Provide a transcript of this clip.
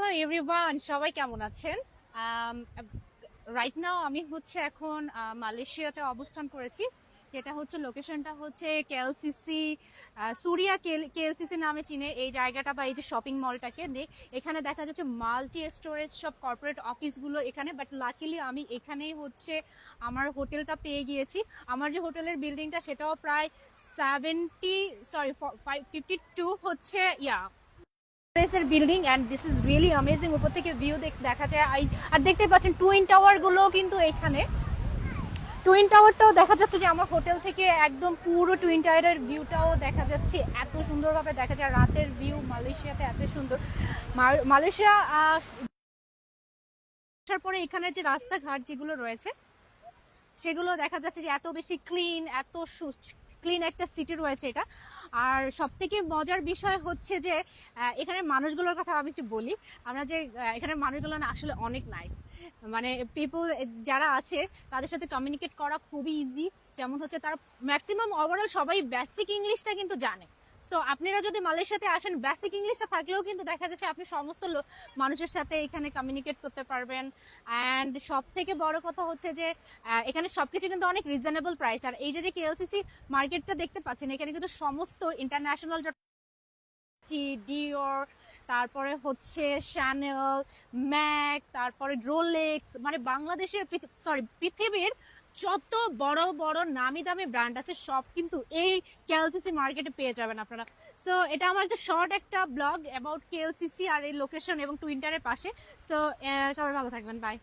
Hello everyone, সবাই কেমন আছেন? রাইট নাও আমি এখন মালয়েশিয়াতে অবস্থান করেছি। যেটা লোকেশনটা কেএলসিসি, সুরিয়া কেএলসিসি নামে চিনে এই জায়গাটা বা এই যে শপিং মলটাকে। এখানে দেখা যাচ্ছে মাল্টি স্টোরেজ সব কর্পোরেট অফিসগুলো এখানে, বাট লাকিলি আমি এখানেই আমার হোটেলটা পেয়ে গিয়েছি। আমার যে হোটেলের বিল্ডিংটা সেটাও প্রায় 52 এর building, and this is really amazing. উপর থেকে ভিউ দেখা যায়। আর দেখতে পাচ্ছেন টুইন টাওয়ার গুলো কিন্তু এখানে। টুইন টাওয়ারটাও দেখা যাচ্ছে যে আমার হোটেল থেকে একদম পুরো টুইন টাওয়ারের ভিউটাও দেখা যাচ্ছে। এত সুন্দরভাবে দেখা যায় রাতের ভিউ মালয়েশিয়াতে, এত সুন্দর। মালয়েশিয়া আসার পরে এখানে যে রাস্তাঘাট যেগুলো রয়েছে সেগুলো দেখা যাচ্ছে যে এত বেশি ক্লিন, এত ক্লিন একটা সিটি রয়েছে এটা। আর সব থেকে মজার বিষয় হচ্ছে যে এখানে মানুষগুলোর কথা আমি একটু বলি। আমরা যে এখানে মানুষগুলো না আসলে অনেক নাইস। মানে পিপল যারা আছে তাদের সাথে কমিউনিকেট করা খুবই ইজি। যেমন তারা ম্যাক্সিমাম ওভারঅল সবাই বেসিক ইংলিশটা কিন্তু জানে। সো আপনারা যদি মালয়েশিয়াতে আসেন, বেসিক ইংলিশটা থাকলেও কিন্তু দেখা যাচ্ছে আপনি সমস্ত মানুষের সাথে এখানে কমিউনিকেট করতে পারবেন। অ্যান্ড সব থেকে বড় কথা যে এখানে সবকিছু কিন্তু অনেক রিজনেবল প্রাইস। আর এই যে কেএলসিসি মার্কেটটা দেখতে পাচ্ছেন, এখানে কিন্তু সমস্ত ইন্টারন্যাশনাল ডিওর, তারপরে শ্যানেল, ম্যাক, তারপরে রোলেক্স, মানে বাংলাদেশের পৃথিবীর যত বড় বড় নামি দামি ব্র্যান্ড আছে সব কিন্তু এই কেএলসিসি মার্কেটে পেয়ে যাবেন আপনারা। সো এটা আমার একটা শর্ট একটা ব্লগ অ্যাবাউট কেএলসিসি আর এই লোকেশন এবং টুইন্টারের পাশে। সো সবাই ভালো থাকবেন, বাই।